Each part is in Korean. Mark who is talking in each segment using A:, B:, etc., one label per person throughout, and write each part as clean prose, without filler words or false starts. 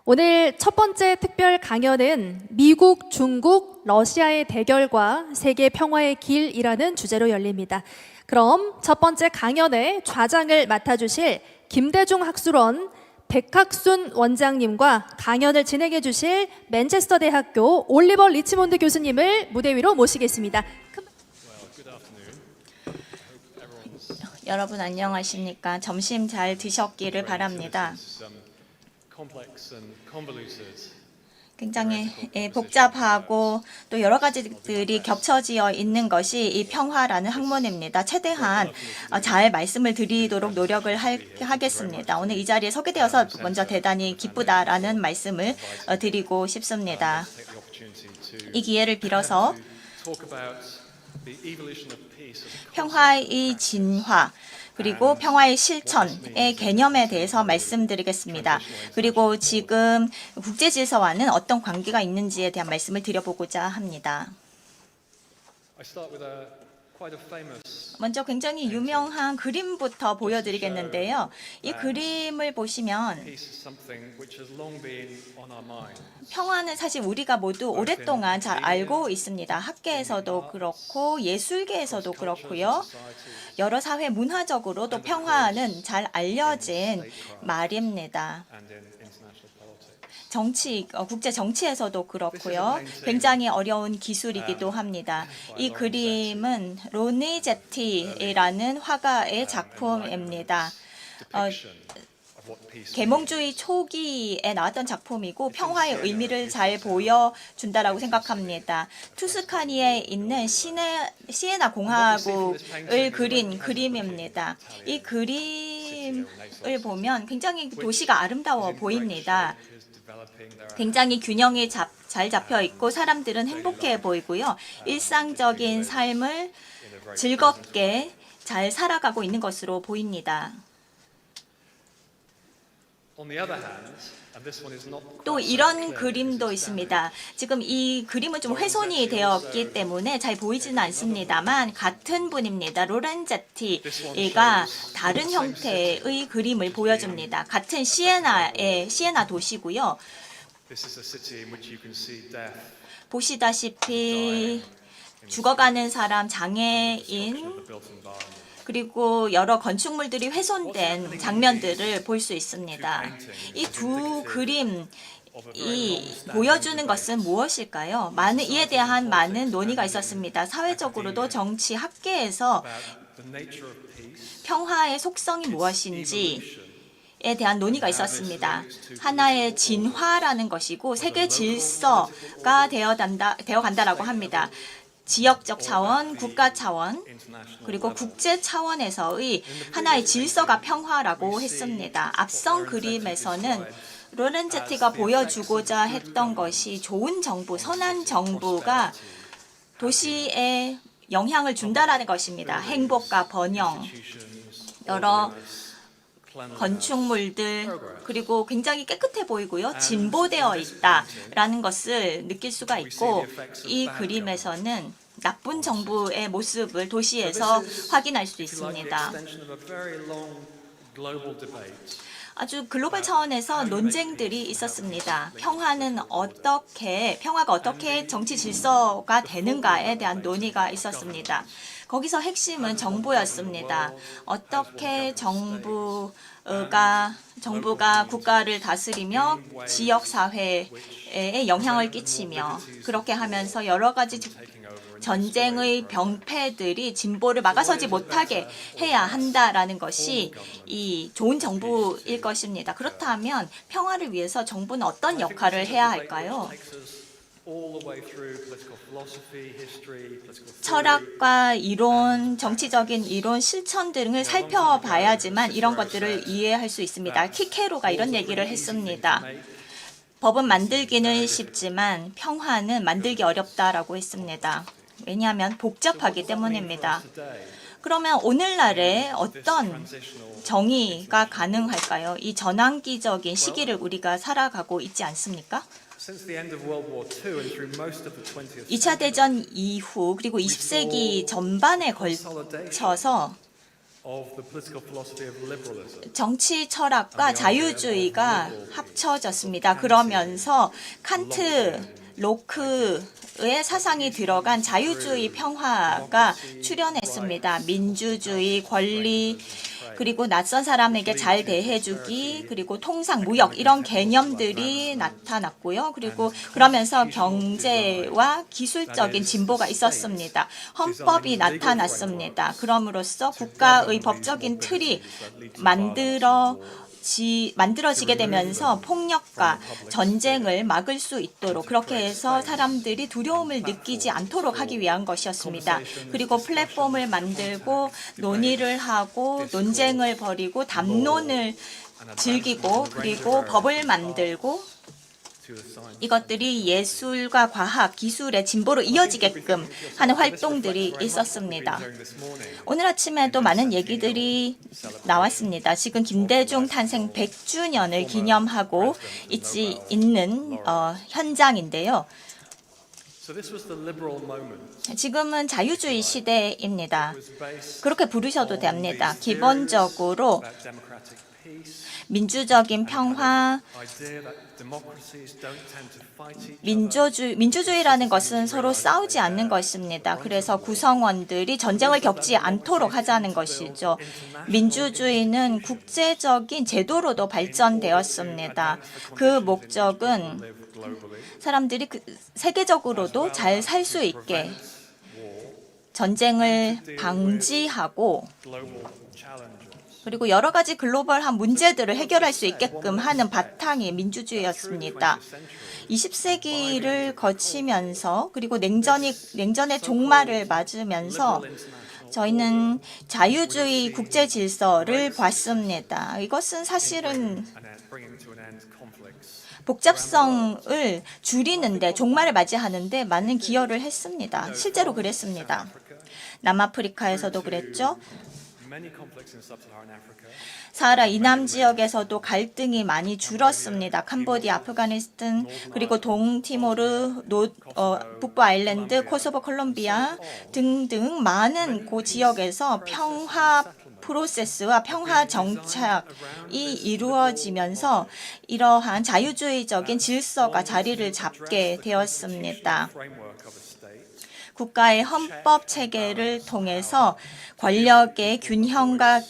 A: 오늘 첫 번째 특별 강연은 미국, 중국, 러시아의 대결과 세계 평화의 길이라는 주제로 열립니다. 그럼 첫 번째 강연의 좌장을 맡아주실 김대중 학술원 백학순 원장님과 강연을 진행해 주실 맨체스터 대학교 올리버 리치몬드 교수님을 무대 위로 모시겠습니다.
B: 여러분 안녕하십니까? 점심 잘 드셨기를 바랍니다. 굉장히 복잡하고 또 여러 가지들이 겹쳐지어 있는 것이 이 평화라는 학문입니다. 최대한 잘 말씀을 드리도록 노력을 하겠습니다. 오늘 이 자리에 서게 되어서 먼저 대단히 기쁘다라는 말씀을 드리고 싶습니다. 이 기회를 빌어서 평화의 진화 그리고 평화의 실천의 개념에 대해서 말씀드리겠습니다. 그리고 지금 국제질서와는 어떤 관계가 있는지에 대한 말씀을 드려보고자 합니다. 먼저 굉장히 유명한 그림부터 보여드리겠는데요. 이 그림을 보시면 평화는 사실 우리가 모두 오랫동안 잘 알고 있습니다. 학계에서도 그렇고 예술계에서도 그렇고요. 여러 사회 문화적으로도 평화는 잘 알려진 말입니다. 국제 정치에서도 그렇고요. 굉장히 어려운 기술이기도 합니다. 이 그림은 로니제티라는 화가의 작품입니다. 계몽주의 초기에 나왔던 작품이고 평화의 의미를 잘 보여준다라고 생각합니다. 투스카니에 있는 시에나 공화국을 그린 그림입니다. 이 그림을 보면 굉장히 도시가 아름다워 보입니다. 굉장히 균형이 잘 잡혀 있고 사람들은 행복해 보이고요. 일상적인 삶을 즐겁게 잘 살아가고 있는 것으로 보입니다. 또 이런 그림도 있습니다. 지금 이 그림은 좀 훼손이 되었기 때문에 잘 보이지는 않습니다만 같은 분입니다. 로렌제티가 다른 형태의 그림을 보여줍니다. 같은 시에나 도시고요. 보시다시피 죽어가는 사람, 장애인 그리고 여러 건축물들이 훼손된 장면들을 볼 수 있습니다. 이 두 그림이 보여주는 것은 무엇일까요? 이에 대한 많은 논의가 있었습니다. 사회적으로도 정치 학계에서 평화의 속성이 무엇인지 에 대한 논의가 있었습니다. 하나의 진화라는 것이고 세계 질서가 되어 간다라고 합니다. 지역적 차원, 국가 차원, 그리고 국제 차원에서의 하나의 질서가 평화라고 했습니다. 앞선 그림에서는 로렌제티가 보여주고자 했던 것이 좋은 정부, 선한 정부가 도시에 영향을 준다라는 것입니다. 행복과 번영, 여러 건축물들 그리고 굉장히 깨끗해 보이고요. 진보되어 있다라는 것을 느낄 수가 있고 이 그림에서는 나쁜 정부의 모습을 도시에서 확인할 수 있습니다. 아주 글로벌 차원에서 논쟁들이 있었습니다. 평화가 어떻게 정치 질서가 되는가에 대한 논의가 있었습니다. 거기서 핵심은 정부였습니다. 어떻게 정부가 국가를 다스리며 지역 사회에 영향을 끼치며 그렇게 하면서 여러 가지 전쟁의 병폐들이 진보를 막아서지 못하게 해야 한다라는 것이 이 좋은 정부일 것입니다. 그렇다면 평화를 위해서 정부는 어떤 역할을 해야 할까요? 철학과 이론, 정치적인 이론, 실천 등을 살펴봐야지만 이런 것들을 이해할 수 있습니다. 키케로가 이런 얘기를 했습니다. 법은 만들기는 쉽지만 평화는 만들기 어렵다라고 했습니다. 왜냐하면 복잡하기 때문입니다. 그러면 오늘날에 어떤 정의가 가능할까요? 이 전환기적인 시기를 우리가 살아가고 있지 않습니까? 2차 대전 이후 그리고 20세기 전반에 걸쳐서 정치 철학과 자유주의가 합쳐졌습니다. 그러면서 칸트, 로크의 사상이 들어간 자유주의 평화가 출현했습니다. 민주주의, 권리, 그리고 낯선 사람에게 잘 대해주기, 그리고 통상, 무역 이런 개념들이 나타났고요. 그리고 그러면서 경제와 기술적인 진보가 있었습니다. 헌법이 나타났습니다. 그럼으로써 국가의 법적인 틀이 만들어지게 되면서 폭력과 전쟁을 막을 수 있도록 그렇게 해서 사람들이 두려움을 느끼지 않도록 하기 위한 것이었습니다. 그리고 플랫폼을 만들고 논의를 하고 논쟁을 벌이고 담론을 즐기고 그리고 법을 만들고 이것들이 예술과 과학, 기술의 진보로 이어지게끔 하는 활동들이 있었습니다. 오늘 아침에도 많은 얘기들이 나왔습니다. 지금 김대중 탄생 100주년을 기념하고 있는 현장인데요. 지금은 자유주의 시대입니다. 그렇게 부르셔도 됩니다. 기본적으로 민주적인 평화, 민주주의라는 것은 서로 싸우지 않는 것입니다. 그래서 구성원들이 전쟁을 겪지 않도록 하자는 것이죠. 민주주의는 국제적인 제도로도 발전되었습니다. 그 목적은 사람들이 세계적으로도 잘 살 수 있게 전쟁을 방지하고 그리고 여러 가지 글로벌한 문제들을 해결할 수 있게끔 하는 바탕이 민주주의였습니다. 20세기를 거치면서 그리고 냉전의 종말을 맞으면서 저희는 자유주의 국제 질서를 봤습니다. 이것은 사실은 복잡성을 줄이는데 종말을 맞이하는데 많은 기여를 했습니다. 실제로 그랬습니다. 남아프리카에서도 그랬죠. 사하라 이남 지역에서도 갈등이 많이 줄었습니다. 캄보디아, 아프가니스탄, 그리고 동티모르, 북부 아일랜드, 코소보, 콜롬비아 등등 많은 그 지역에서 평화 프로세스와 평화 정착이 이루어지면서 이러한 자유주의적인 질서가 자리를 잡게 되었습니다. 국가의 헌법 체계를 통해서 권력의 균형과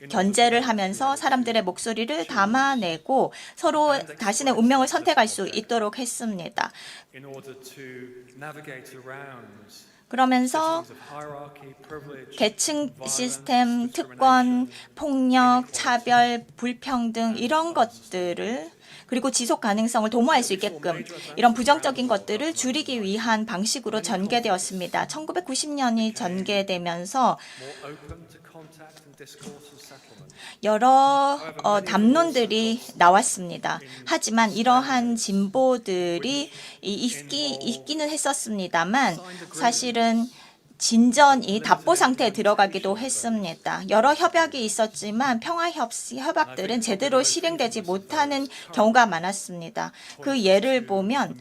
B: 견제를 하면서 사람들의 목소리를 담아내고 서로 자신의 운명을 선택할 수 있도록 했습니다. 그러면서 계층 시스템, 특권, 폭력, 차별, 불평등 이런 것들을 그리고 지속 가능성을 도모할 수 있게끔 이런 부정적인 것들을 줄이기 위한 방식으로 전개되었습니다. 1990년이 전개되면서 여러 담론들이 나왔습니다. 하지만 이러한 진보들이 있기는 했었습니다만 사실은 진전이 답보 상태에 들어가기도 했습니다. 여러 협약이 있었지만 평화 협약들은 제대로 실행되지 못하는 경우가 많았습니다. 그 예를 보면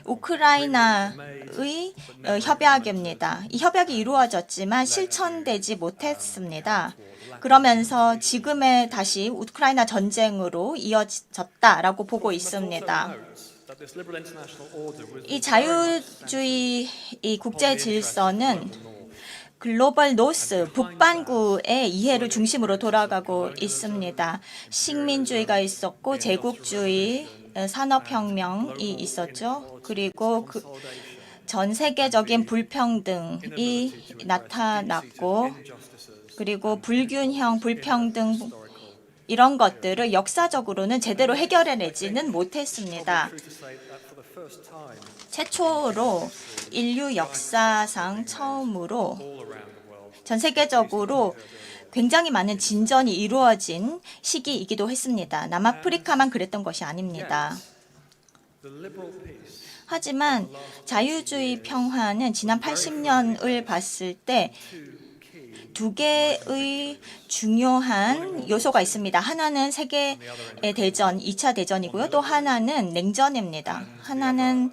B: 우크라이나의 협약입니다. 이 협약이 이루어졌지만 실천되지 못했습니다. 그러면서 지금의 다시 우크라이나 전쟁으로 이어졌다라고 보고 있습니다. 이 자유주의 이 국제 질서는 글로벌 노스, 북반구의 이해를 중심으로 돌아가고 있습니다. 식민주의가 있었고 제국주의, 산업혁명이 있었죠. 그리고 전 세계적인 불평등이 나타났고 그리고 불균형, 불평등 이런 것들을 역사적으로는 제대로 해결해내지는 못했습니다. 최초로 인류 역사상 처음으로 전 세계적으로 굉장히 많은 진전이 이루어진 시기이기도 했습니다. 남아프리카만 그랬던 것이 아닙니다. 하지만 자유주의 평화는 지난 80년을 봤을 때 두 개의 중요한 요소가 있습니다. 하나는 세계 대전, 2차 대전이고요. 또 하나는 냉전입니다. 하나는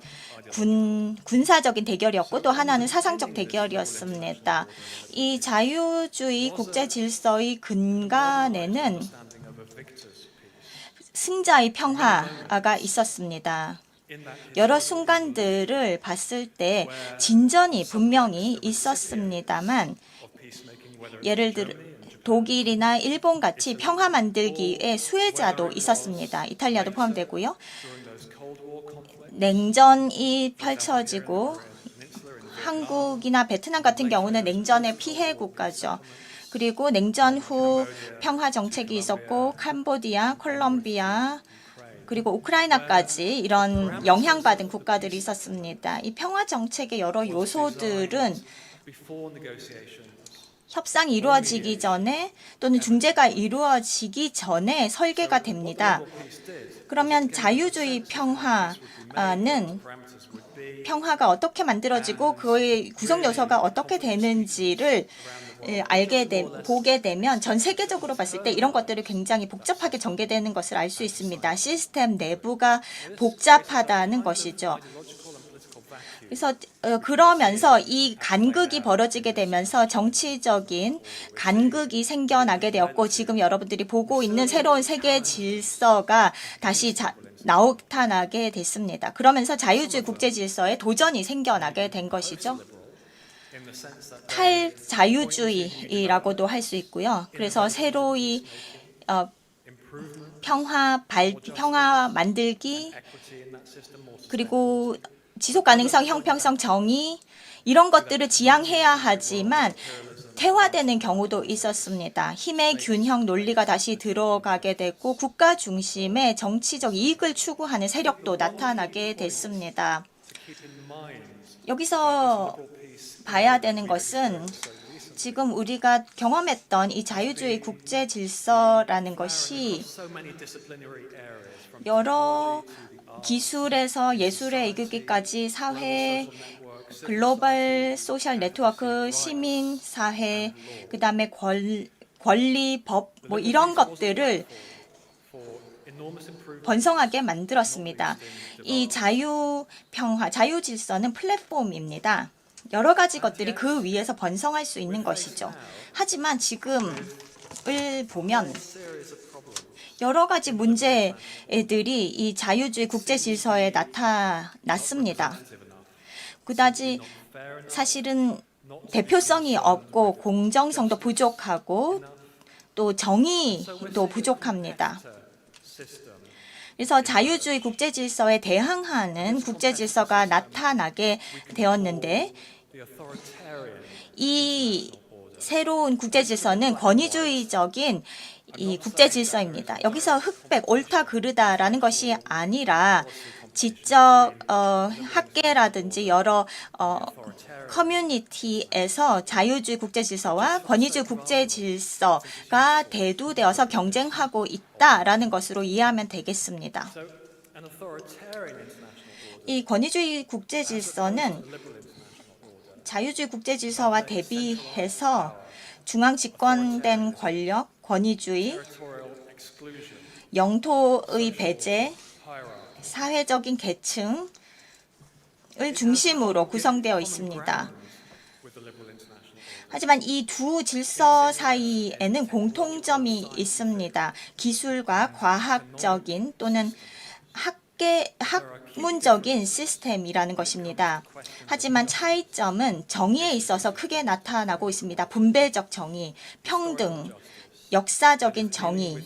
B: 군사적인 대결이었고 또 하나는 사상적 대결이었습니다. 이 자유주의 국제 질서의 근간에는 승자의 평화가 있었습니다. 여러 순간들을 봤을 때 진전이 분명히 있었습니다만 예를 들어 독일이나 일본 같이 평화 만들기의 수혜자도 있었습니다. 이탈리아도 포함되고요. 냉전이 펼쳐지고 한국이나 베트남 같은 경우는 냉전의 피해 국가죠. 그리고 냉전 후 평화 정책이 있었고 캄보디아, 콜롬비아, 그리고 우크라이나까지 이런 영향받은 국가들이 있었습니다. 이 평화 정책의 여러 요소들은 협상이 이루어지기 전에 또는 중재가 이루어지기 전에 설계가 됩니다. 그러면 자유주의 평화가 어떻게 만들어지고 그의 구성 요소가 어떻게 되는지를 보게 되면 전 세계적으로 봤을 때 이런 것들이 굉장히 복잡하게 전개되는 것을 알 수 있습니다. 시스템 내부가 복잡하다는 것이죠. 그래서 그러면서 이 간극이 벌어지게 되면서 정치적인 간극이 생겨나게 되었고 지금 여러분들이 보고 있는 새로운 세계 질서가 다시 나타나게 됐습니다. 그러면서 자유주의 국제 질서에 도전이 생겨나게 된 것이죠. 탈자유주의라고도 할 수 있고요. 그래서 새로이 평화 만들기 그리고 지속가능성, 형평성, 정의 이런 것들을 지향해야 하지만 퇴화되는 경우도 있었습니다. 힘의 균형 논리가 다시 들어가게 됐고 국가 중심의 정치적 이익을 추구하는 세력도 나타나게 됐습니다. 여기서 봐야 되는 것은 지금 우리가 경험했던 이 자유주의 국제 질서라는 것이 여러 기술에서 예술에 이르기까지 사회, 글로벌 소셜 네트워크, 시민 사회, 그다음에 권리, 법 뭐 이런 것들을 번성하게 만들었습니다. 이 자유 질서는 플랫폼입니다. 여러 가지 것들이 그 위에서 번성할 수 있는 것이죠. 하지만 지금을 보면 여러 가지 문제들이 이 자유주의 국제 질서에 나타났습니다. 그다지 사실은 대표성이 없고 공정성도 부족하고 또 정의도 부족합니다. 그래서 자유주의 국제 질서에 대항하는 국제 질서가 나타나게 되었는데 이 새로운 국제 질서는 권위주의적인 이 국제 질서입니다. 여기서 흑백, 옳다, 그르다라는 것이 아니라 지적 학계라든지 여러 커뮤니티에서 자유주의 국제 질서와 권위주의 국제 질서가 대두되어서 경쟁하고 있다라는 것으로 이해하면 되겠습니다. 이 권위주의 국제 질서는 자유주의 국제 질서와 대비해서 중앙 집권된 권력, 권위주의, 영토의 배제, 사회적인 계층을 중심으로 구성되어 있습니다. 하지만 이 두 질서 사이에는 공통점이 있습니다. 기술과 과학적인 또는 학문적인 시스템이라는 것입니다. 하지만 차이점은 정의에 있어서 크게 나타나고 있습니다. 분배적 정의, 평등, 역사적인 정의,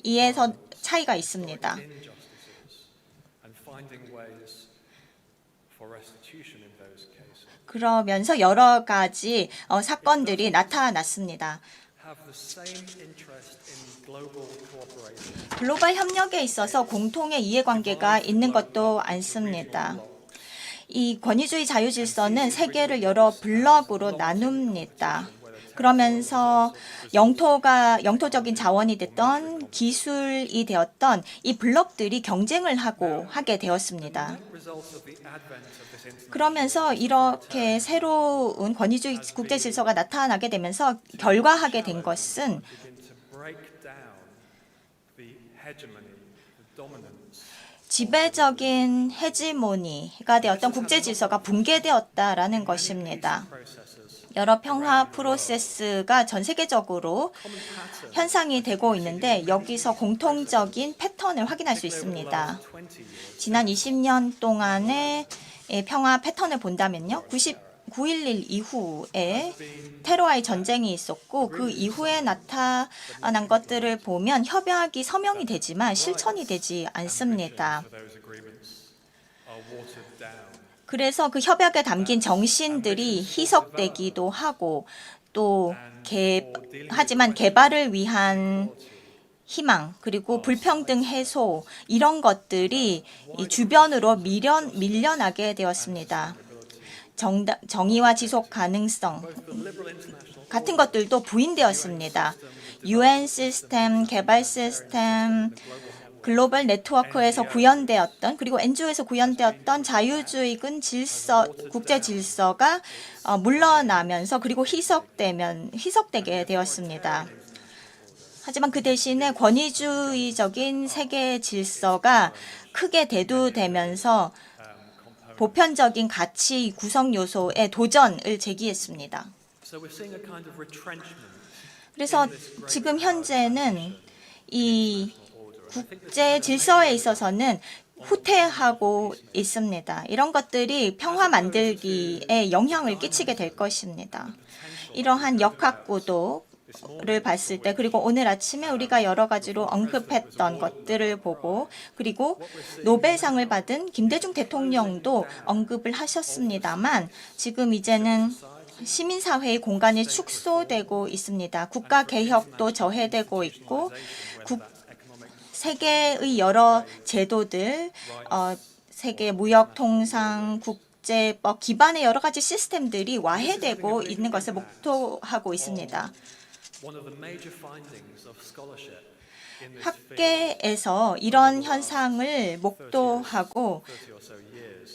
B: 이에서 차이가 있습니다. 그러면서 여러 가지 사건들이 나타났습니다. 글로벌 협력에 있어서 공통의 이해관계가 있는 것도 않습니다. 이 권위주의 자유질서는 세계를 여러 블록으로 나눕니다. 그러면서 영토적인 자원이 됐던 기술이 되었던 이 블록들이 경쟁을 하게 되었습니다. 그러면서 이렇게 새로운 권위주의 국제 질서가 나타나게 되면서 결과하게 된 것은 지배적인 헤지모니가 되었던 국제 질서가 붕괴되었다라는 것입니다. 여러 평화 프로세스가 전 세계적으로 현상이 되고 있는데 여기서 공통적인 패턴을 확인할 수 있습니다. 지난 20년 동안의 평화 패턴을 본다면요. 9.11 이후에 테러와의 전쟁이 있었고 그 이후에 나타난 것들을 보면 협약이 서명이 되지만 실천이 되지 않습니다. 그래서 그 협약에 담긴 정신들이 희석되기도 하고 또 하지만 개발을 위한 희망 그리고 불평등 해소 이런 것들이 이 주변으로 밀려나게 되었습니다. 정의와 지속 가능성 같은 것들도 부인되었습니다. UN 시스템, 개발 시스템, 글로벌 네트워크에서 구현되었던 그리고 NGO에서 구현되었던 자유주의군 질서, 국제 질서가 물러나면서 그리고 희석되게 되었습니다. 하지만 그 대신에 권위주의적인 세계 질서가 크게 대두되면서 보편적인 가치 구성 요소의 도전을 제기했습니다. 그래서 지금 현재는 이 국제 질서에 있어서는 후퇴하고 있습니다. 이런 것들이 평화 만들기에 영향을 끼치게 될 것입니다. 이러한 역학구도를 봤을 때 그리고 오늘 아침에 우리가 여러 가지로 언급했던 것들을 보고 그리고 노벨상을 받은 김대중 대통령도 언급을 하셨습니다만 지금 이제는 시민사회의 공간이 축소되고 있습니다. 국가개혁도 저해되고 있고 세계의 여러 제도들, 세계 무역통상, 국제법 기반의 여러 가지 시스템들이 와해되고 있는 것을 목도하고 있습니다. 학계에서 이런 현상을 목도하고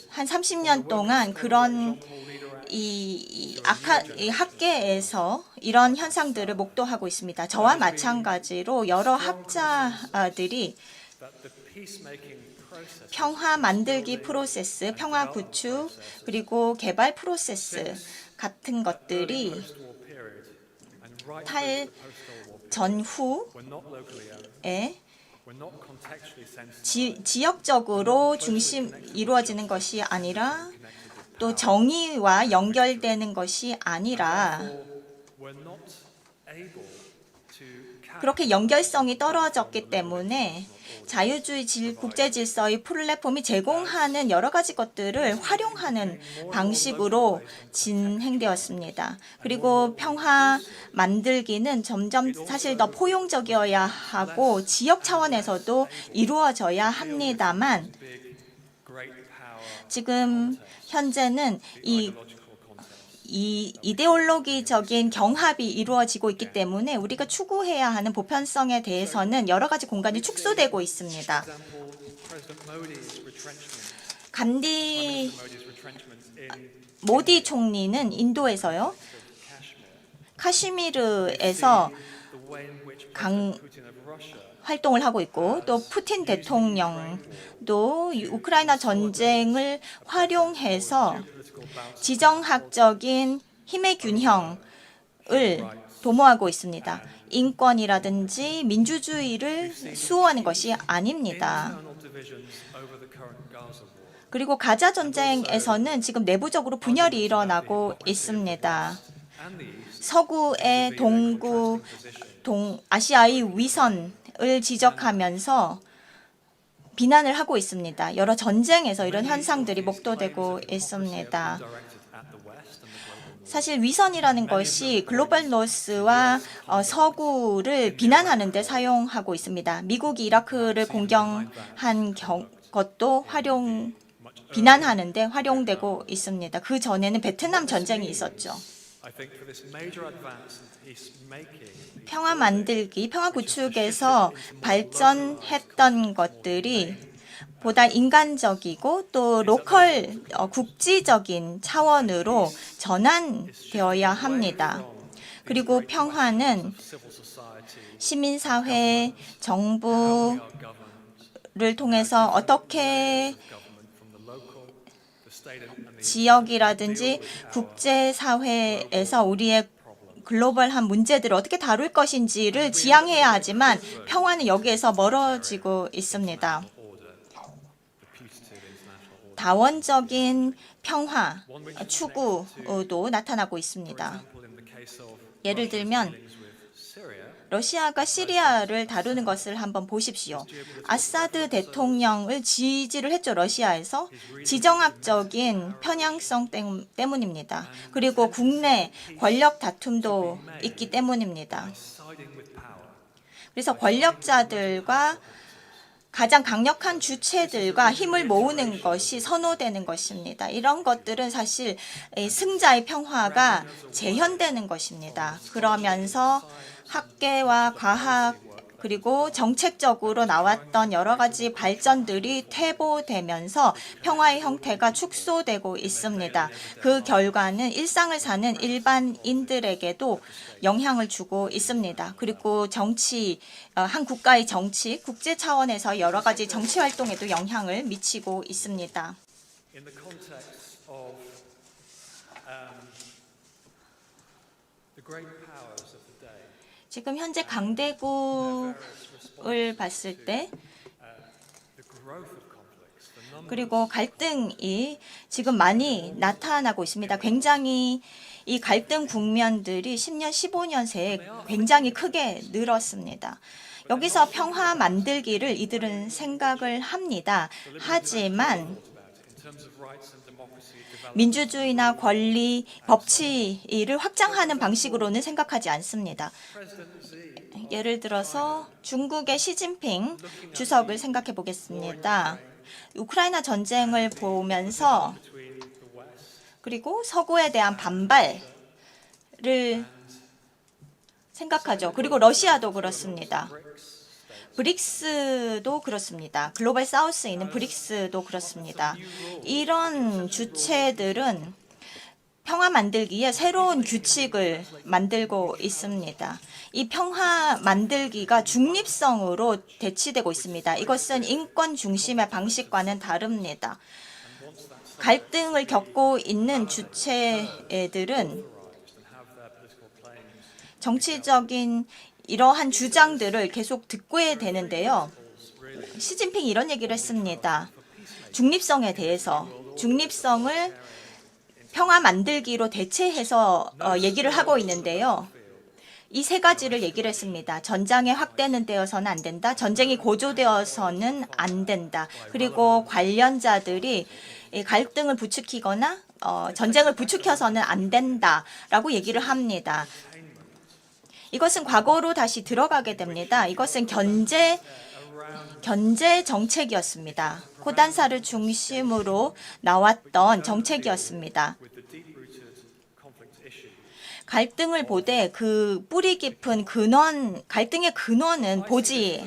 B: 한 30년 동안 그런 이 학계에서 이런 현상들을 목도하고 있습니다. 저와 마찬가지로 여러 학자들이 평화 만들기 프로세스, 평화 구축, 그리고 개발 프로세스 같은 것들이 탈 전후에 지역적으로 이루어지는 것이 아니라 또 정의와 연결되는 것이 아니라 그렇게 연결성이 떨어졌기 때문에 자유주의 국제 질서의 플랫폼이 제공하는 여러 가지 것들을 활용하는 방식으로 진행되었습니다. 그리고 평화 만들기는 점점 사실 더 포용적이어야 하고 지역 차원에서도 이루어져야 합니다만 지금 현재는 이 이데올로기적인 경합이 이루어지고 있기 때문에 우리가 추구해야 하는 보편성에 대해서는 여러 가지 공간이 축소되고 있습니다. 모디 총리는 인도에서요, 카시미르에서 활동을 하고 있고 또 푸틴 대통령도 우크라이나 전쟁을 활용해서 지정학적인 힘의 균형을 도모하고 있습니다. 인권이라든지 민주주의를 수호하는 것이 아닙니다. 그리고 가자 전쟁에서는 지금 내부적으로 분열이 일어나고 있습니다. 서구의 아시아의 위선을 지적하면서 비난을 하고 있습니다. 여러 전쟁에서 이런 현상들이 목도되고 있습니다. 사실 위선이라는 것이 글로벌 노스와 서구를 비난하는 데 사용하고 있습니다. 미국이 이라크를 공격한 것도 비난하는 데 활용되고 있습니다. 그 전에는 베트남 전쟁이 있었죠. 평화 만들기, 평화 구축에서 발전했던 것들이 보다 인간적이고 또 국지적인 차원으로 전환되어야 합니다. 그리고 평화는 시민사회, 정부를 통해서 어떻게 지역이라든지 국제사회에서 우리의 글로벌한 문제들을 어떻게 다룰 것인지를 지향해야 하지만 평화는 여기에서 멀어지고 있습니다. 다원적인 평화 추구도 나타나고 있습니다. 예를 들면 러시아가 시리아를 다루는 것을 한번 보십시오. 아사드 대통령을 지지를 했죠. 러시아에서 지정학적인 편향성 때문입니다. 그리고 국내 권력 다툼도 있기 때문입니다. 그래서 권력자들과 가장 강력한 주체들과 힘을 모으는 것이 선호되는 것입니다. 이런 것들은 사실 승자의 평화가 재현되는 것입니다. 그러면서 학계와 과학 그리고 정책적으로 나왔던 여러 가지 발전들이 퇴보되면서 평화의 형태가 축소되고 있습니다. 그 결과는 일상을 사는 일반인들에게도 영향을 주고 있습니다. 그리고 정치, 한 국가의 정치, 국제 차원에서 여러 가지 정치 활동에도 영향을 미치고 있습니다.
C: In the context of the great powers of the day,
B: 지금 현재 강대국을 봤을 때
C: the growth of conflicts, the number
B: 그리고 갈등이 지금 많이 나타나고 있습니다. 굉장히 이 갈등 국면들이 10년, 15년 새에 굉장히 크게 늘었습니다. 여기서 평화 만들기를 이들은 생각을 합니다. 하지만
C: in terms of rights and democracy development.
B: 민주주의나 권리, 법치를 확장하는 방식으로는 생각하지 않습니다. 예를 들어서 중국의 시진핑 주석을 생각해 보겠습니다. 우크라이나 전쟁을 보면서 그리고 서구에 대한 반발을 생각하죠. 그리고 러시아도 그렇습니다. 브릭스도 그렇습니다. 글로벌 사우스에 있는 브릭스도 그렇습니다. 이런 주체들은 평화 만들기에 새로운 규칙을 만들고 있습니다. 이 평화 만들기가 중립성으로 대치되고 있습니다. 이것은 인권 중심의 방식과는 다릅니다. 갈등을 겪고 있는 주체들은 정치적인 이러한 주장들을 계속 듣고야 되는데요. 시진핑이 이런 얘기를 했습니다. 중립성에 대해서 중립성을 평화 만들기로 대체해서 얘기를 하고 있는데요. 이 세 가지를 얘기를 했습니다. 전장의 확대는 되어서는 안 된다. 전쟁이 고조되어서는 안 된다. 그리고 관련자들이 이 갈등을 부추기거나 전쟁을 부추겨서는 안 된다라고 얘기를 합니다. 이것은 과거로 다시 들어가게 됩니다. 이것은 견제 정책이었습니다. 코단사를 중심으로 나왔던 정책이었습니다. 갈등을 보되 그 뿌리 깊은 갈등의 근원은 보지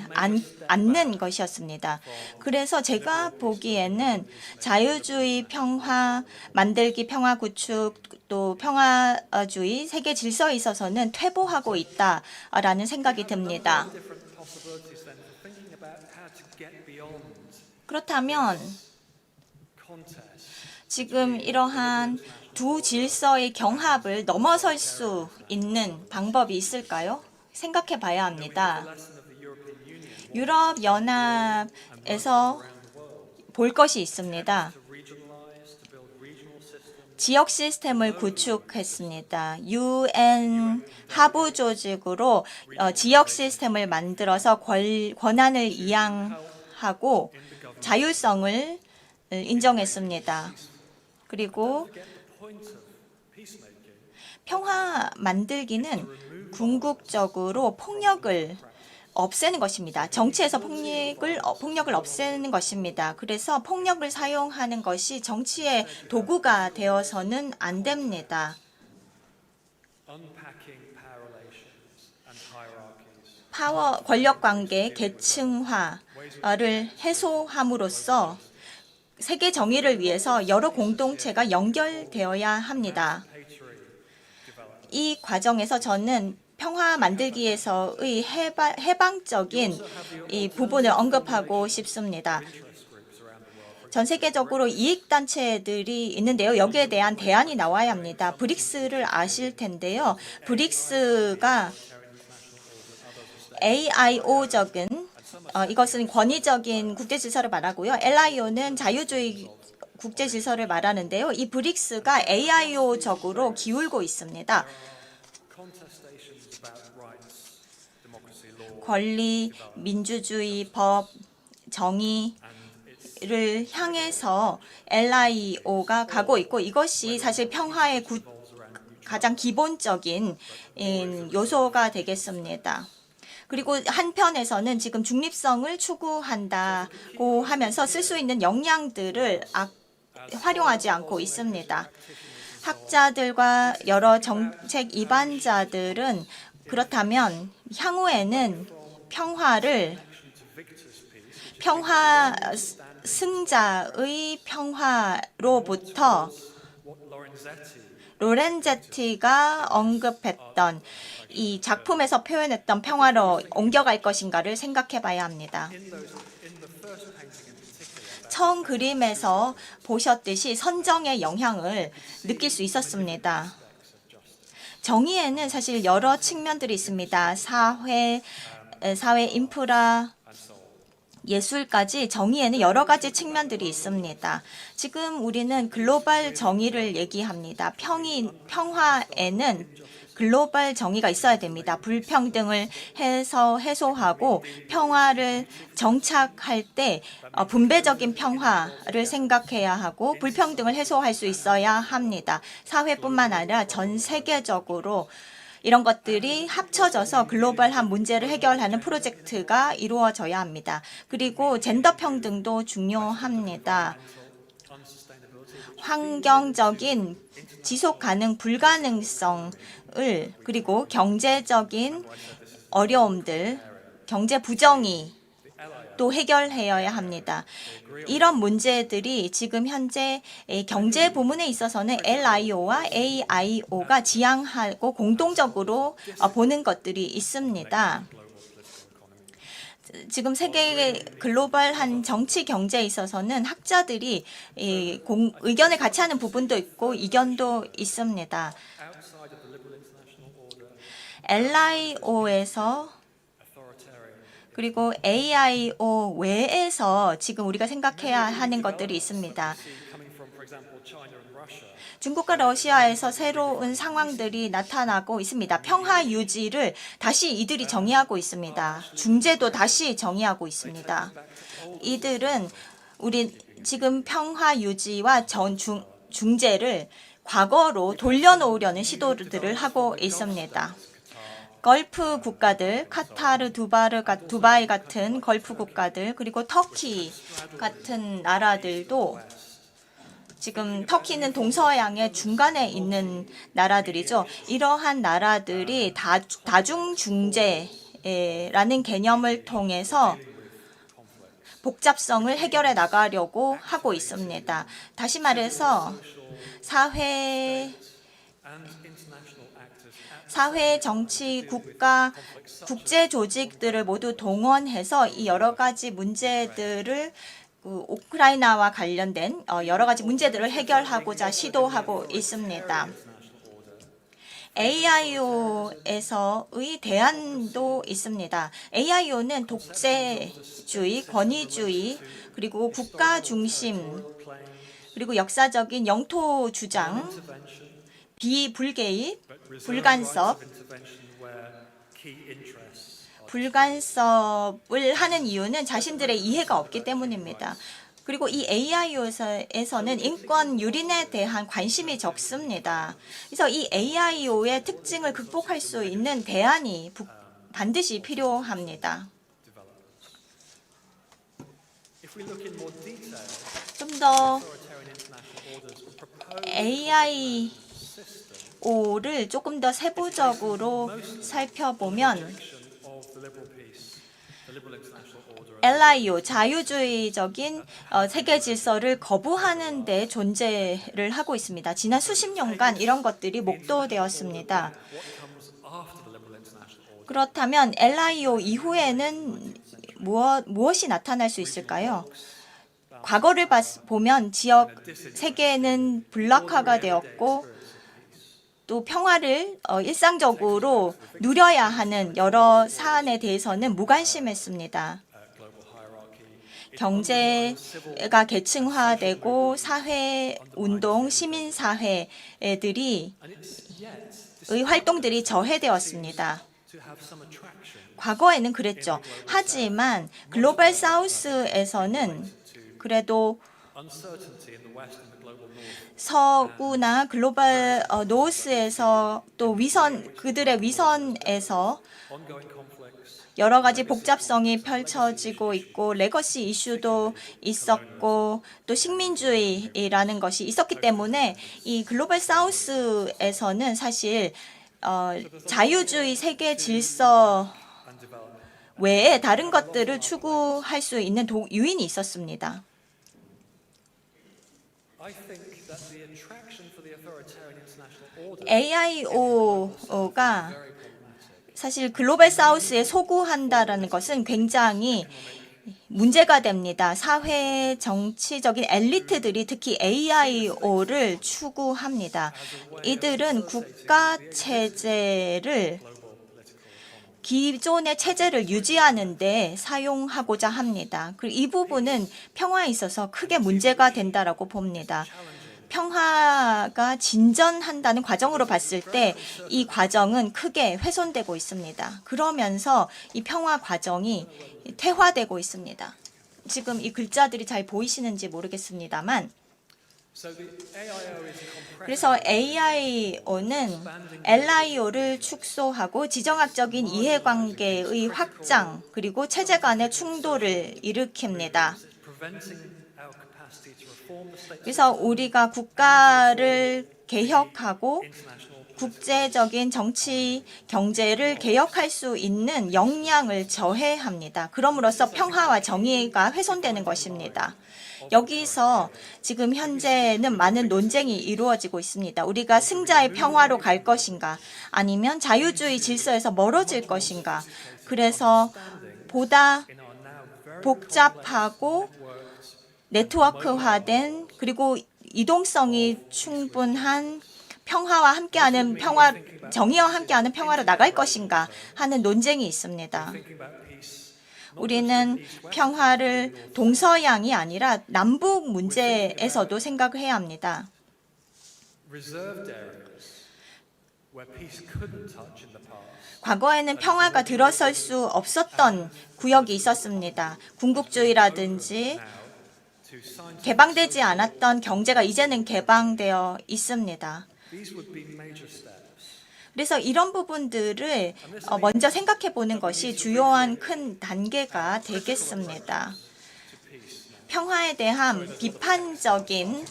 B: 않는 것이었습니다. 그래서 제가 보기에는 자유주의 평화 만들기, 평화 구축, 또 평화주의 세계 질서에 있어서는 퇴보하고 있다라는 생각이 듭니다. 그렇다면 지금 이러한 두 질서의 경합을 넘어설 수 있는 방법이 있을까요? 생각해 봐야 합니다. 유럽 연합에서 볼 것이 있습니다. 지역 시스템을 구축했습니다. UN 하부 조직으로 지역 시스템을 만들어서 권한을 이양하고 자율성을 인정했습니다. 그리고 평화 만들기는 궁극적으로 폭력을 없애는 것입니다. 정치에서 폭력을 없애는 것입니다. 그래서 폭력을 사용하는 것이 정치의 도구가 되어서는 안 됩니다. 권력 관계 계층화를 해소함으로써 세계 정의를 위해서 여러 공동체가 연결되어야 합니다. 이 과정에서 저는 평화 만들기에서의 해방적인 이 부분을 언급하고 싶습니다. 전 세계적으로 이익단체들이 있는데요. 여기에 대한 대안이 나와야 합니다. 브릭스를 아실 텐데요. 브릭스가 AIO적인 이것은 권위적인 국제질서를 말하고요. LIO는 자유주의 국제질서를 말하는데요. 이 브릭스가 AIO적으로 기울고 있습니다.
C: contestations about rights, democracy, law,
B: 권리, 민주주의, 법, 정의를 향해서 LIO가 가고 있고 이것이 사실 평화의 가장 기본적인 요소가 되겠습니다. 그리고 한편에서는 지금 중립성을 추구한다고 하면서 쓸 수 있는 역량들을 활용하지 않고 있습니다. 학자들과 여러 정책 입안자들은 그렇다면 향후에는 평화 승자의 평화로부터 로렌제티가 언급했던 이 작품에서 표현했던 평화로 옮겨갈 것인가를 생각해 봐야 합니다. 처음 그림에서 보셨듯이 선정의 영향을 느낄 수 있었습니다. 정의에는 사실 여러 측면들이 있습니다. 사회 인프라, 예술까지 정의에는 여러 가지 측면들이 있습니다. 지금 우리는 글로벌 정의를 얘기합니다. 평화에는 글로벌 정의가 있어야 됩니다. 불평등을 해소하고 평화를 정착할 때 분배적인 평화를 생각해야 하고 불평등을 해소할 수 있어야 합니다. 사회뿐만 아니라 전 세계적으로 이런 것들이 합쳐져서 글로벌한 문제를 해결하는 프로젝트가 이루어져야 합니다. 그리고 젠더 평등도 중요합니다. 환경적인 지속 가능 불가능성을 그리고 경제적인 어려움들, 경제 부정이 또 해결해야 합니다. 이런 문제들이 지금 현재 경제 부문에 있어서는 LIO와 AIO가 지향하고 공동적으로 보는 것들이 있습니다. 지금 세계 글로벌한 정치 경제에 있어서는 학자들이 의견을 같이 하는 부분도 있고 이견도 있습니다. LIO에서 그리고 AIO 외에서 지금 우리가 생각해야 하는 것들이 있습니다. 중국과 러시아에서 새로운 상황들이 나타나고 있습니다. 평화 유지를 다시 이들이 정의하고 있습니다. 중재도 다시 정의하고 있습니다. 이들은 우리 지금 평화 유지와 중재를 과거로 돌려놓으려는 시도들을 하고 있습니다. 걸프 국가들, 카타르, 두바이 같은 걸프 국가들, 그리고 터키 같은 나라들도 지금 터키는 동서양의 중간에 있는 나라들이죠. 이러한 나라들이 다중중재라는 개념을 통해서 복잡성을 해결해 나가려고 하고 있습니다. 다시 말해서 사회, 정치, 국가, 국제 조직들을 모두 동원해서 이 여러 가지 문제들을 우크라이나와 관련된 여러 가지 문제들을 해결하고자 시도하고 있습니다. AIO에서의 대안도 있습니다. AIO는 독재주의, 권위주의, 그리고 국가 중심, 그리고 역사적인 영토 주장, 비불개입, 불간섭을 하는 이유는 자신들의 이해가 없기 때문입니다. 그리고 이 AIO에서는 인권 유린에 대한 관심이 적습니다. 그래서 이 AIO의 특징을 극복할 수 있는 대안이 반드시 필요합니다. 좀 더 AIO를 조금 더 세부적으로 살펴보면 LIO, 자유주의적인 세계 질서를 거부하는 데 존재를 하고 있습니다. 지난 수십 년간 이런 것들이 목도되었습니다. 그렇다면 LIO 이후에는 무엇이 나타날 수 있을까요? 과거를 보면 지역 세계는 불락화가 되었고 또 평화를 일상적으로 누려야 하는 여러 사안에 대해서는 무관심했습니다. 경제가 계층화되고 사회운동, 시민사회들이 의 활동들이 저해되었습니다. 과거에는 그랬죠. 하지만 글로벌 사우스에서는 그래도 서구나 글로벌 노스에서 또 그들의 위선에서 여러 가지 복잡성이 펼쳐지고 있고 레거시 이슈도 있었고 또 식민주의라는 것이 있었기 때문에 이 글로벌 사우스에서는 사실 자유주의 세계 질서 외에 다른 것들을 추구할 수 있는 유인이 있었습니다. AIO가 사실 글로벌 사우스에 소구한다라는 것은 굉장히 문제가 됩니다. 사회 정치적인 엘리트들이 특히 AIO를 추구합니다. 이들은 국가 체제를 기존의 체제를 유지하는 데 사용하고자 합니다. 그리고 이 부분은 평화에 있어서 크게 문제가 된다라고 봅니다. 평화가 진전한다는 과정으로 봤을 때 이 과정은 크게 훼손되고 있습니다. 그러면서 이 평화 과정이 퇴화되고 있습니다. 지금 이 글자들이 잘 보이시는지 모르겠습니다만 그래서 AIO는 LIO를 축소하고 지정학적인 이해관계의 확장 그리고 체제 간의 충돌을 일으킵니다. 그래서 우리가 국가를 개혁하고 국제적인 정치, 경제를 개혁할 수 있는 역량을 저해합니다. 그럼으로써 평화와 정의가 훼손되는 것입니다. 여기서 지금 현재는 많은 논쟁이 이루어지고 있습니다. 우리가 승자의 평화로 갈 것인가 아니면 자유주의 질서에서 멀어질 것인가. 그래서 보다 복잡하고 네트워크화된 그리고 이동성이 충분한 평화와 함께하는 정의와 함께하는 평화로 나갈 것인가 하는 논쟁이 있습니다. 우리는 평화를 동서양이 아니라 남북 문제에서도 생각을 해야 합니다. 과거에는 평화가 들어설 수 없었던 구역이 있었습니다. 군국주의라든지 개방되지 않았던 경제가 이제는 개방되어 있습니다. 그래서 이런 부분들을 먼저 생각해 보는 것이 주요한 큰 단계가 되겠습니다. 평화에 대한 비판적인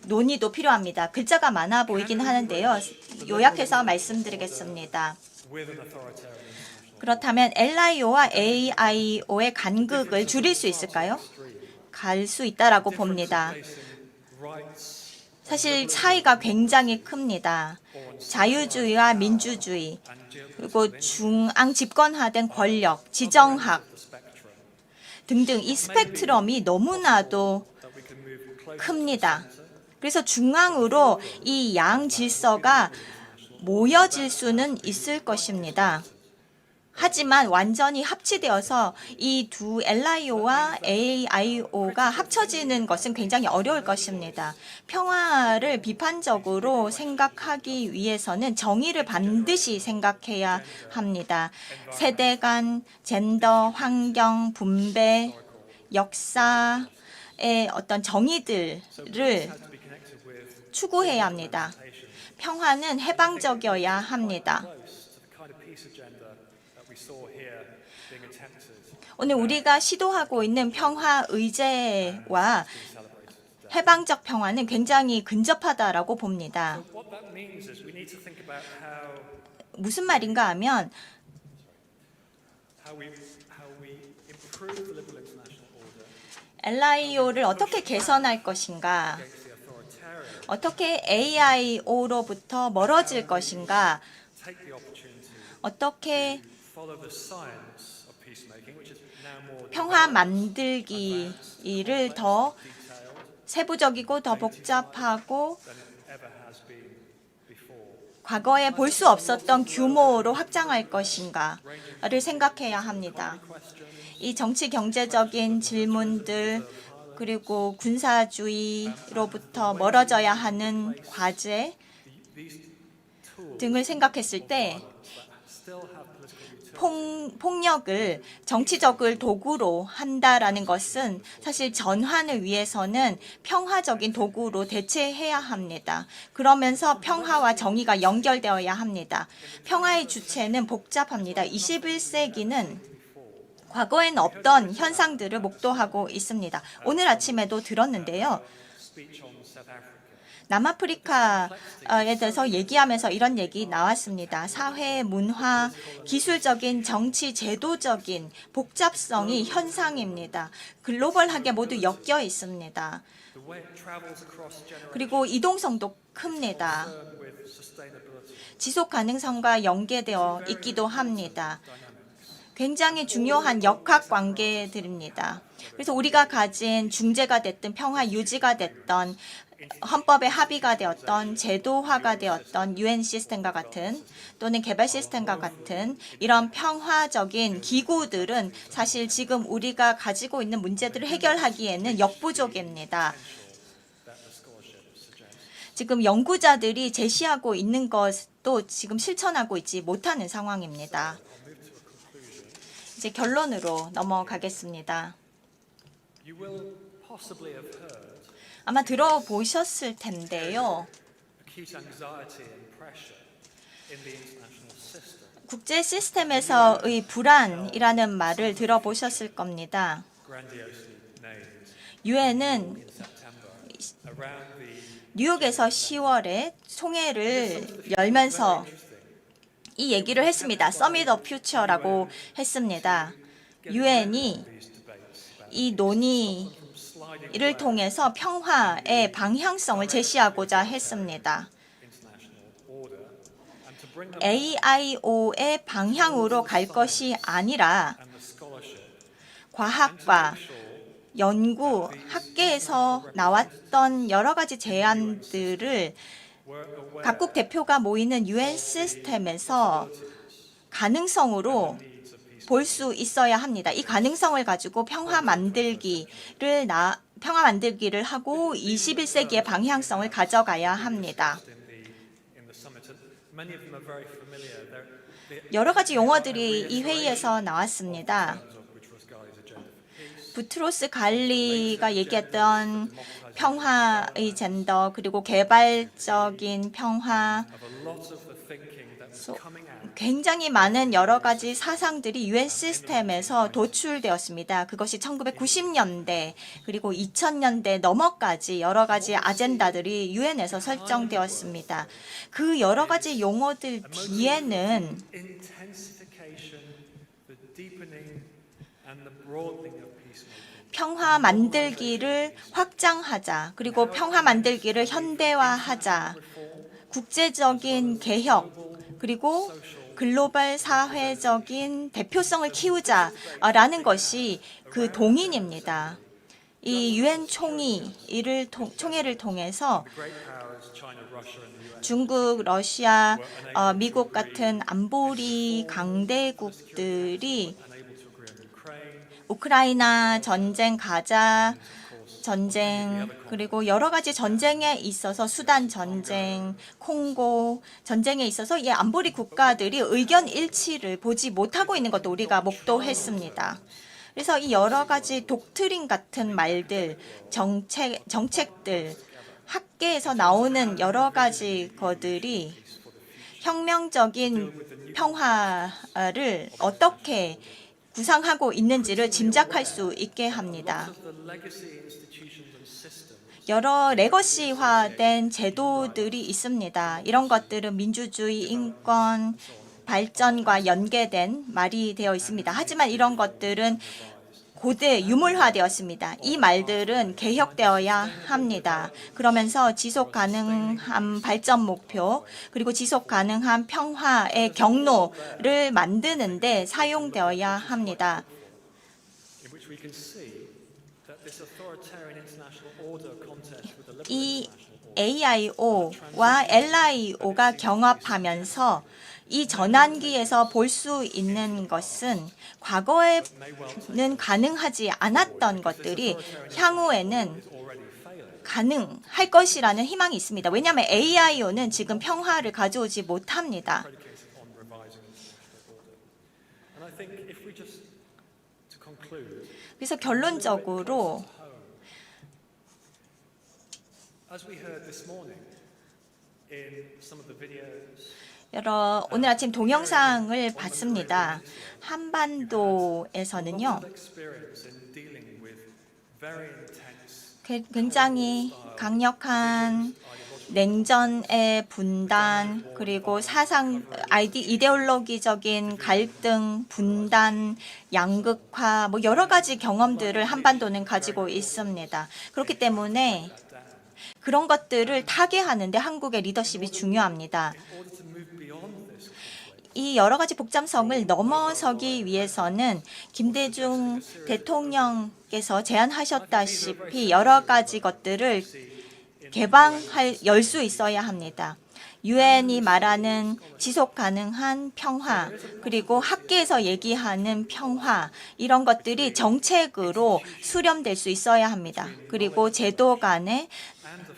B: 논의도 필요합니다. 글자가 많아 보이긴 하는데요. 요약해서 말씀드리겠습니다. 그렇다면 LIO와 AIO의 간극을 줄일 수 있을까요? 갈 수 있다라고 봅니다. 사실 차이가 굉장히 큽니다. 자유주의와 민주주의, 그리고 중앙 집권화된 권력, 지정학 등등 이 스펙트럼이 너무나도 큽니다. 그래서 중앙으로 이 양 질서가 모여질 수는 있을 것입니다. 하지만 완전히 합치되어서 이 두 LIO와 AIO가 합쳐지는 것은 굉장히 어려울 것입니다. 평화를 비판적으로 생각하기 위해서는 정의를 반드시 생각해야 합니다. 세대 간, 젠더, 환경, 분배, 역사의 어떤 정의들을 추구해야 합니다. 평화는 해방적이어야 합니다. 오늘 우리가 시도하고 있는 평화 의제와 해방적 평화는 굉장히 근접하다라고 봅니다. 무슨 말인가 하면 LIO를 어떻게 개선할 것인가, 어떻게 AIO로부터 멀어질 것인가
C: take the opportunity
B: 어떻게
C: to follow the science of peacemaking, which is now more
B: 평화 만들기를 더
C: detailed
B: 세부적이고 더 복잡하고
C: than it ever has been before.
B: 과거에 볼 수 없었던 규모로 확장할 것인가를 생각해야 합니다. 이 정치 경제적인 질문들 그리고 군사주의로부터 멀어져야 하는 과제 등을 생각했을 때
C: Still have political utility.
B: 폭력을 정치적을 도구로 한다라는 것은 사실 전환을 위해서는 평화적인 도구로 대체해야 합니다. 그러면서 평화와 정의가 연결되어야 합니다. 평화의 주체는 복잡합니다. 21세기는 과거엔 없던 현상들을 목도하고 있습니다. 오늘 아침에도 들었는데요.
C: Speech on South Africa.
B: 남아프리카에 대해서 얘기하면서 이런 얘기 나왔습니다. 사회, 문화, 기술적인, 정치, 제도적인 복잡성이 현상입니다. 글로벌하게 모두 엮여 있습니다.
C: The way it travels across generations
B: 그리고 이동성도 큽니다.
C: with sustainability.
B: 지속 가능성과 연계되어 있기도 합니다. 굉장히 중요한 역학 관계들입니다. 그래서 우리가 가진 중재가 됐든 평화 유지가 됐던 헌법의 합의가 되었던 제도화가 되었던 UN 시스템과 같은 또는 개발 시스템과 같은 이런 평화적인 기구들은 사실 지금 우리가 가지고 있는 문제들을 해결하기에는 역부족입니다. 지금 연구자들이 제시하고 있는 것도 지금 실천하고 있지 못하는 상황입니다. 이제 결론으로 넘어가겠습니다.
C: You will possibly have heard
B: 아마 들어보셨을 텐데요.
C: acute anxiety and pressure in the international system.
B: 국제 시스템에서의 불안이라는 말을 들어보셨을 겁니다.
C: Grandiosely named
B: 유엔은
C: in September around the
B: 뉴욕에서 10월에 총회를 열면서 이 얘기를 했습니다. Summit of Future라고 했습니다. 유엔이
C: these debates about
B: 이 논의를 통해서 평화의 방향성을 제시하고자 했습니다.
C: international order and to bring them
B: AIO의 방향으로 갈 것이 아니라
C: and the scholarship
B: 과학과 연구, 학계에서 나왔던 여러 가지 제안들을
C: were aware
B: 각국 대표가 모이는 UN 시스템에서 가능성으로 볼 수 있어야 합니다. 이 가능성을 가지고 평화 만들기를 하고 21세기의 방향성을 가져가야 합니다.
C: in the summit. And many of them are very familiar.
B: 여러 가지 용어들이 이 회의에서 나왔습니다.
C: Which was Gali's agenda for peace,
B: 부트로스 갈리가 얘기했던 평화의 젠더 그리고 개발적인 평화
C: of a lot of the thinking that was coming out
B: 굉장히 많은 여러 가지 사상들이 UN 시스템에서 도출되었습니다. 그것이 1990년대 그리고 2000년대 넘어까지 여러 가지 아젠다들이 UN에서 설정되었습니다. 그 여러 가지 용어들 뒤에는
C: intensification, the deepening and the broadening of peacemaking.
B: 평화 만들기를 확장하자, 그리고 평화 만들기를 현대화하자, 국제적인 개혁, 그리고 글로벌 사회적인 대표성을 키우자라는 것이 그 동인입니다. 이 유엔 총회를 통해서
C: Great powers, China, Russia and the US,
B: 중국, 러시아, 미국 같은 안보리 강대국들이
C: unable to agree on Ukraine,
B: 우크라이나 전쟁, 가자 전쟁, 그리고 여러 가지 전쟁에 있어서 수단 전쟁, 콩고 전쟁에 있어서 이 안보리 국가들이 의견 일치를 보지 못하고 있는 것도 우리가 목도했습니다. 그래서 이 여러 가지 독트린 같은 말들, 정책들, 학계에서 나오는 여러 가지 것들이 혁명적인 평화를 어떻게 구상하고 있는지를 짐작할 수 있게 합니다.
C: the legacy institutions and systems
B: 여러 레거시화된 제도들이 있습니다. 이런 것들은 민주주의, 인권, 발전과 연계된 말이 되어 있습니다. 하지만 이런 것들은 고대 유물화되었습니다. 이 말들은 개혁되어야 합니다. 그러면서 지속 가능한 발전 목표 그리고 지속 가능한 평화의 경로를 만드는데 사용되어야 합니다.
C: in which we can see that this authoritarian international order contest with the liberal
B: 이
C: international order
B: AIO와 LIO가 경합하면서 이 전환기에서 볼 수 있는 것은 과거에는 가능하지 않았던 것들이 향후에는
C: already failing.
B: 가능할 것이라는 희망이 있습니다. 왜냐하면 AIO는 지금 평화를 가져오지 못합니다.
C: Predicated on revising international order. And I think if we just to conclude,
B: 그래서 결론적으로
C: as we heard this morning in some of the videos,
B: 오늘 아침 동영상을 봤습니다. 한반도에서는요.
C: experience in dealing with very intense
B: 굉장히 강력한 냉전의 분단 그리고 이데올로기적인 갈등, 분단, 양극화 뭐 여러 가지 경험들을 한반도는 가지고 있습니다. 그렇기 때문에 그런 것들을 타개하는데 한국의 리더십이 중요합니다. 이 여러 가지 복잡성을 넘어서기 위해서는 김대중 대통령께서 제안하셨다시피 여러 가지 것들을 열 수 있어야 합니다. 유엔이 말하는 지속 가능한 평화, 그리고 학계에서 얘기하는 평화, 이런 것들이 정책으로 수렴될 수 있어야 합니다. 그리고 제도 간에,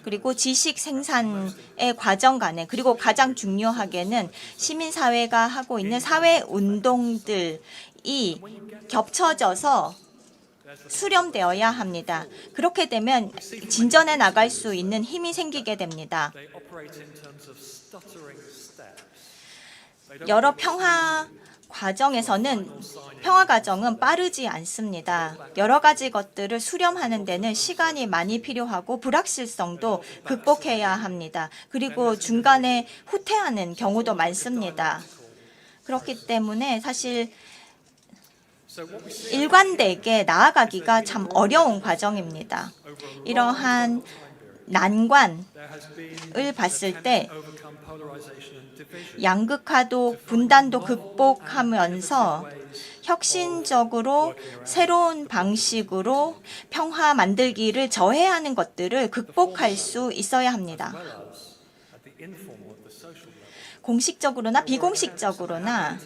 B: 그리고 지식 생산의 과정 간에, 그리고 가장 중요하게는 시민사회가 하고 있는 사회운동들이 겹쳐져서 수렴되어야 합니다. 그렇게 되면 진전해 나갈 수 있는 힘이 생기게 됩니다.
C: they operate in terms of stuttering steps.
B: 여러 평화 과정은 빠르지 않습니다. 여러 가지 것들을 수렴하는 데는 시간이 많이 필요하고 불확실성도 극복해야 합니다. 그리고 중간에 후퇴하는 경우도 많습니다. 그렇기 때문에 사실 일관되게 나아가기가 참 어려운 과정입니다. 이러한 난관을 봤을 때 양극화도 분단도 극복하면서 혁신적으로 새로운 방식으로 평화 만들기를 저해하는 것들을 극복할 수 있어야 합니다. 공식적으로나 비공식적으로나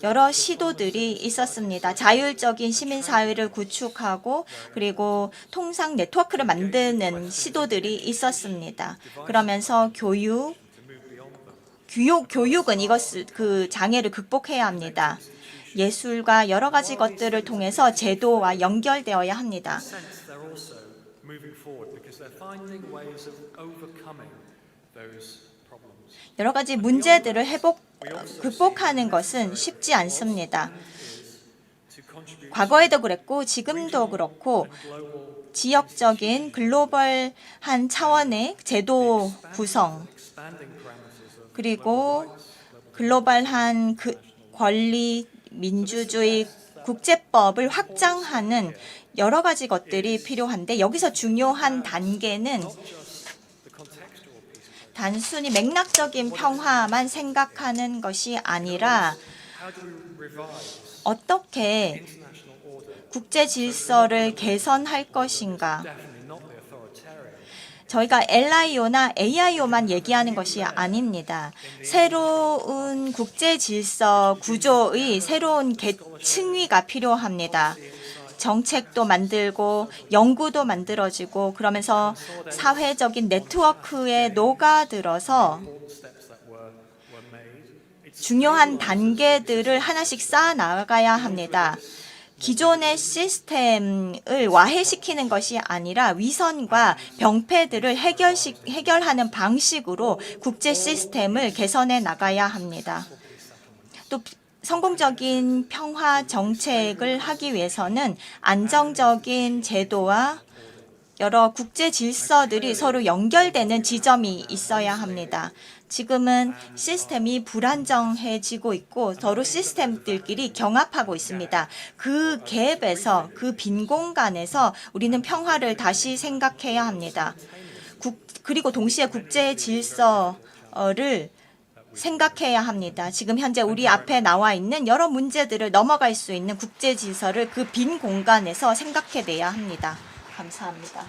B: 여러 시도들이 있었습니다. 자율적인 시민사회를 구축하고 그리고 통상 네트워크를 만드는 시도들이 있었습니다. 그러면서 교육은 그 장애를 극복해야 합니다. 예술과 여러 가지 것들을 통해서 제도와 연결되어야 합니다. 여러 가지 문제들을 극복하는 것은 쉽지 않습니다. 과거에도 그랬고 지금도 그렇고 지역적인 글로벌한 차원의 제도 구성 그리고 글로벌한 권리, 민주주의, 국제법을 확장하는 여러 가지 것들이 필요한데 여기서 중요한 단계는 단순히 맥락적인 평화만 생각하는 것이 아니라 어떻게 국제 질서를 개선할 것인가. 저희가 LIO나 AIO만 얘기하는 것이 아닙니다. 새로운 국제 질서 구조의 새로운 층위가 필요합니다. 정책도 만들고 연구도 만들어지고 그러면서 사회적인 네트워크에 녹아들어서 중요한 단계들을 하나씩 쌓아 나가야 합니다. 기존의 시스템을 와해시키는 것이 아니라 위선과 병폐들을 해결하는 방식으로 국제 시스템을 개선해 나가야 합니다. 또 성공적인 평화 정책을 하기 위해서는 안정적인 제도와 여러 국제 질서들이 서로 연결되는 지점이 있어야 합니다. 지금은 시스템이 불안정해지고 있고 서로 시스템들끼리 경합하고 있습니다. 그 갭에서 그 빈 공간에서 우리는 평화를 다시 생각해야 합니다. 그리고 동시에 국제 질서를 생각해야 합니다. 지금 현재 우리 앞에 나와 있는 여러 문제들을 넘어갈 수 있는 국제 질서를 그 빈 공간에서 생각해내야 합니다. 감사합니다.